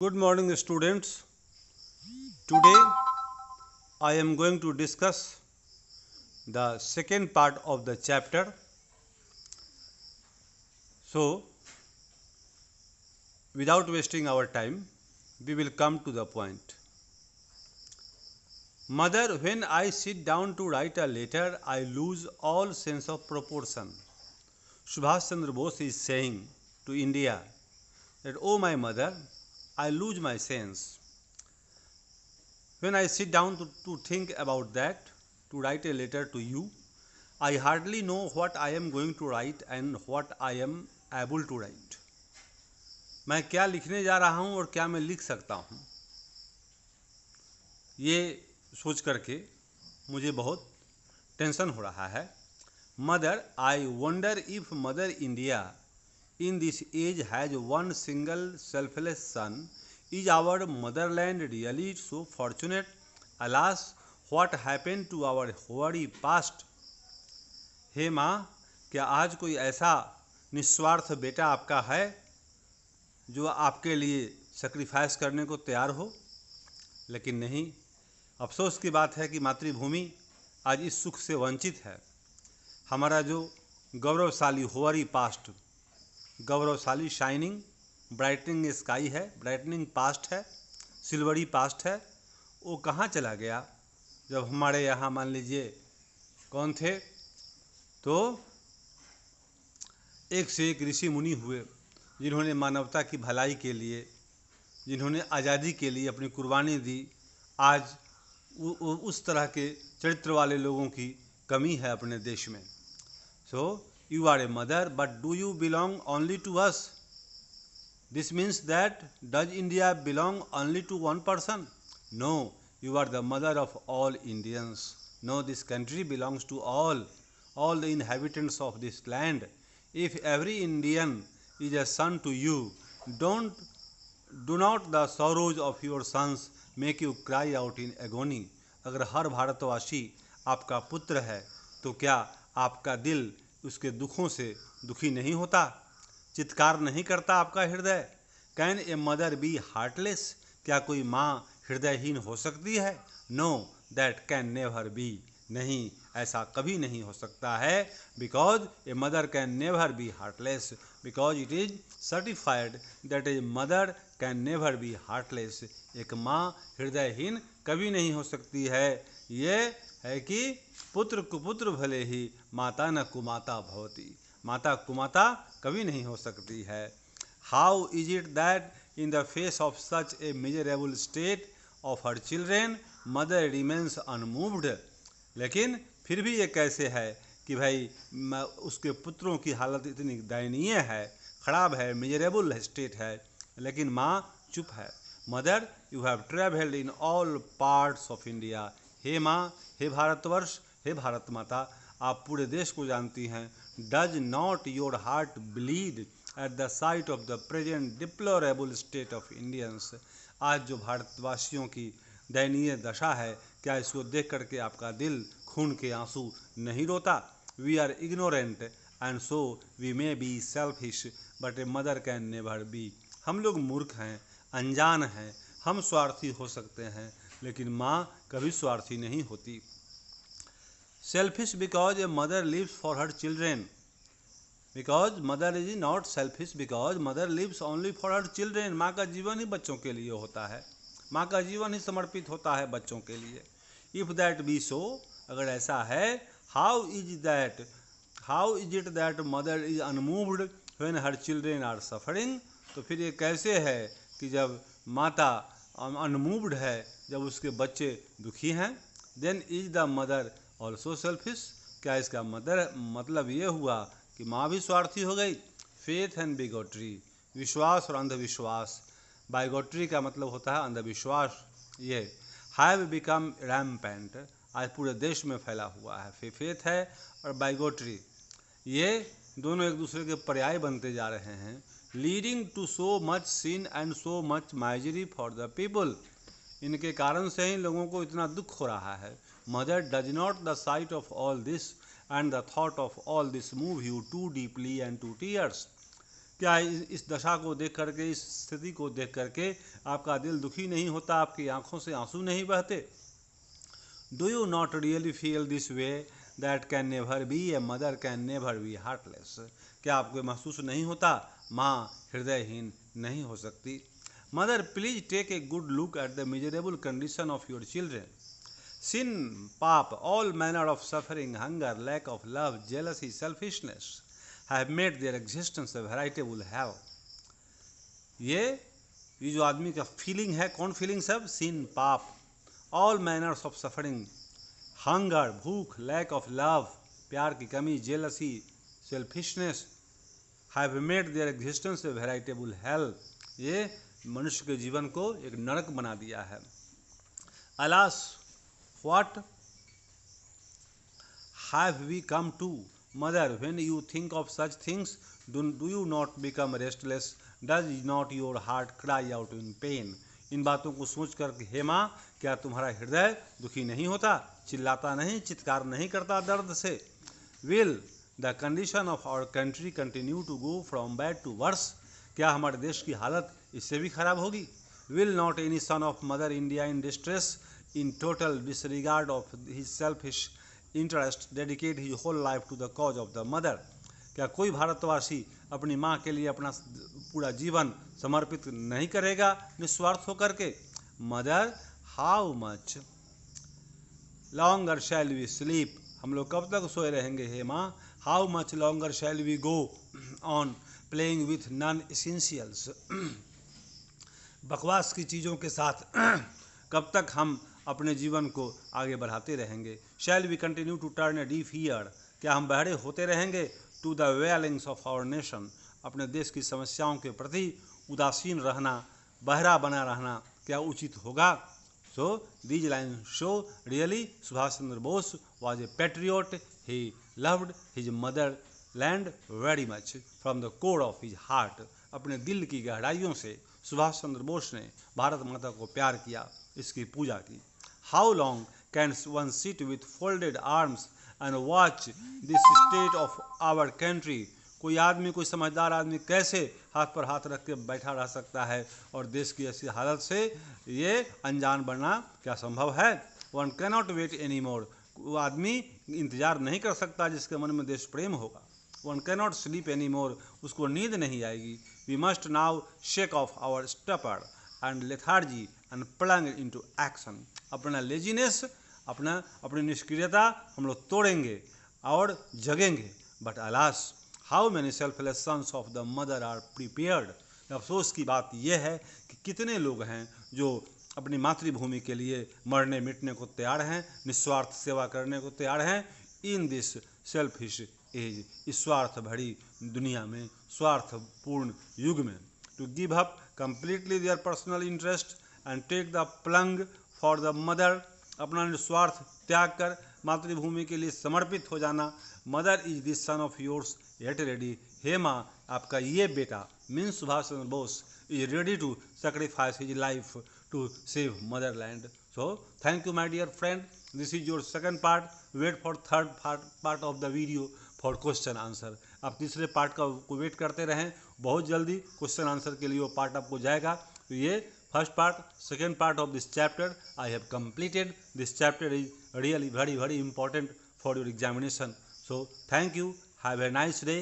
Good morning, students. Today I am going to discuss the second part of the chapter. So, without wasting our time, we will come to the point. Mother, when I sit down to write a letter, I lose all sense of proportion. Subhash Chandra Bose is saying to India that, oh my mother, I lose my sense. When I sit down to think about that, to write a letter to you, I hardly know what I am going to write and what I am able to write. मैं क्या लिखने जा रहा हूँ और क्या मैं लिख सकता हूँ, ये सोच करके मुझे बहुत टेंशन हो रहा है. Mother, I wonder if mother India in this age has one single selfless son. Is our motherland really so fortunate? Alas, what happened to our hoary past? हे माँ, क्या आज कोई ऐसा निस्वार्थ बेटा आपका है जो आपके लिए सेक्रीफाइस करने को तैयार हो? लेकिन नहीं, अफसोस की बात है कि मातृभूमि आज इस सुख से वंचित है. हमारा जो गौरवशाली होरी पास्ट, गौरवशाली शाइनिंग ब्राइटनिंग स्काई है, ब्राइटनिंग पास्ट है, सिल्वरी पास्ट है, वो कहाँ चला गया जब हमारे यहाँ मान लीजिए कौन थे, तो एक से एक ऋषि मुनि हुए जिन्होंने मानवता की भलाई के लिए, जिन्होंने आज़ादी के लिए अपनी कुर्बानी दी. आज उस तरह के चरित्र वाले लोगों की कमी है अपने देश में. सो you are a mother, but do you belong only to us? This means that does India belong only to one person? No, you are the mother of all Indians. No, this country belongs to all the inhabitants of this land. If every Indian is a son to you, do not the sorrows of your sons make you cry out in agony. अगर हर भारतवासी आपका पुत्र है तो क्या आपका दिल उसके दुखों से दुखी नहीं होता, चित्कार नहीं करता आपका हृदय? Can a mother be heartless? क्या कोई माँ हृदयहीन हो सकती है? No, that can never be. नहीं, ऐसा कभी नहीं हो सकता है. Because a mother can never be heartless, because it is certified that a mother can never be heartless. एक माँ हृदयहीन कभी नहीं हो सकती है. ये है कि पुत्र कुपुत्र भले ही माता न कुमाता भवती. माता कुमाता कभी नहीं हो सकती है. How is it that in the face of such A miserable state of her children mother remains unmoved? लेकिन फिर भी ये कैसे है कि भाई उसके पुत्रों की हालत इतनी दयनीय है, खराब है, मिजरेबल स्टेट है, लेकिन माँ चुप है. Mother, you have travelled in all parts of India. हे माँ, हे भारतवर्ष, हे भारत माता, आप पूरे देश को जानती हैं. Does not your heart bleed at the sight of the present deplorable state of Indians? आज जो भारतवासियों की दयनीय दशा है, क्या इसको देख करके आपका दिल खून के आंसू नहीं रोता? We are ignorant and so we may be selfish but a mother can never be. हम लोग मूर्ख हैं, अनजान हैं, हम स्वार्थी हो सकते हैं, लेकिन माँ कभी स्वार्थी नहीं होती. Selfish because a mother lives for her children. Because mother is not selfish, because mother lives only for her children. माँ का जीवन ही बच्चों के लिए होता है, माँ का जीवन ही समर्पित होता है बच्चों के लिए. इफ़ दैट बी सो, अगर ऐसा है, how is it that mother is unmoved when her children are suffering? तो फिर ये कैसे है कि जब माता अनमूव्ड है, जब उसके बच्चे दुखी हैं? Then is the mother also selfish? क्या इसका मतलब ये हुआ कि माँ भी स्वार्थी हो गई? फेथ एंड बिगोट्री, विश्वास और अंधविश्वास. बाइगोट्री का मतलब होता है अंधविश्वास. ये हैव बिकम रैम्पेंट, आज पूरे देश में फैला हुआ है. फेथ है और बाइगोट्री, ये दोनों एक दूसरे के पर्याय बनते जा रहे हैं. Leading to so much sin and so much misery for the people. इनके कारण से ही लोगों को इतना दुख हो रहा है. Mother, does not the sight of all this and the thought of all this move you too deeply and to tears? क्या इस दशा को देख करके, इस स्थिति को देख करके आपका दिल दुखी नहीं होता, आपकी आंखों से आंसू नहीं बहते? Do you not really feel this way that can never B A mother can never be heartless? क्या आपको महसूस नहीं होता माँ हृदयहीन नहीं हो सकती? Mother please take a good look at the miserable condition of your children. Sin, पाप, all manner of suffering, hunger, lack of love, jealousy, selfishness have made their existence a veritable hell. ये जो आदमी का feeling है, कौन feeling सब? सिन, पाप, all manners of suffering, hunger, भूख, लैक ऑफ लव, प्यार की कमी, jealousy, selfishness, have made their existence A veritable hello. ये मनुष्य के जीवन को एक नरक बना दिया है. Alas, what have we come to? Mother, when you think of such things, do you not become restless? Does not your heart cry out in pain? इन बातों को सोच कर हे माँ, क्या तुम्हारा हृदय दुखी नहीं होता, चिल्लाता नहीं, चित्कार नहीं करता दर्द से? Will the condition of our country continue to go from bad to worse? क्या हमारे देश की हालत इससे भी खराब होगी? Will not any son of Mother India in distress, in total disregard of his selfish interest, dedicate his whole life to the cause of the mother? क्या कोई भारतवासी अपनी माँ के लिए अपना पूरा जीवन समर्पित नहीं करेगा निस्वार्थ होकर के? Mother, how much longer shall we sleep? हम लोग कब तक सोए रहेंगे हे माँ? How much longer shall we go on playing with non essentials? बकवास की चीज़ों के साथ कब तक हम अपने जीवन को आगे बढ़ाते रहेंगे? Shall we continue to turn a deaf ear? क्या हम बहरे होते रहेंगे to the wailings of our nation? अपने देश की समस्याओं के प्रति उदासीन रहना, बहरा बना रहना क्या उचित होगा? So these line show really Subhash Chandra Bose was a Patriot. He loved his mother land very much from the core of his heart. अपने दिल की गहराइयों से सुभाष चंद्र बोस ने भारत माता को प्यार किया, इसकी पूजा की. How long can one sit with folded arms and watch this state of our country? कोई आदमी, कोई समझदार आदमी कैसे हाथ पर हाथ रख के बैठा रह सकता है और देश की ऐसी हालत से ये अनजान बनना क्या संभव है? One cannot wait any more. वो आदमी इंतजार नहीं कर सकता जिसके मन में देश प्रेम होगा. One cannot sleep any more. उसको नींद नहीं आएगी. We must now shake off our stupor and lethargy and plunge into action. अपना लेजीनेस, अपनी निष्क्रियता हम लोग तोड़ेंगे और जगेंगे. But alas, how many selfless sons of the mother are prepared? अफसोस की बात यह है कि कितने लोग हैं जो अपनी मातृभूमि के लिए मरने मिटने को तैयार हैं, निस्वार्थ सेवा करने को तैयार हैं इन दिस सेल्फिश एज, इस स्वार्थ भरी दुनिया में, स्वार्थपूर्ण युग में. To give up completely their personal interest and take the plunge for the mother. अपना निस्वार्थ त्याग कर मातृभूमि के लिए समर्पित हो जाना. Mother is this son of yours yet ready. हे माँ, आपका ये बेटा means Subhash Chandra Bose is ready to sacrifice his life to save motherland. So thank you my dear friend. This is your second part. Wait for third part of the video for question answer. आप तीसरे part का wait करते रहें. बहुत जल्दी question answer के लिए वो पार्ट आपको जाएगा. तो ये first part, second part of this chapter I have completed. This chapter is really very important for your examination. So thank you. Have a nice day.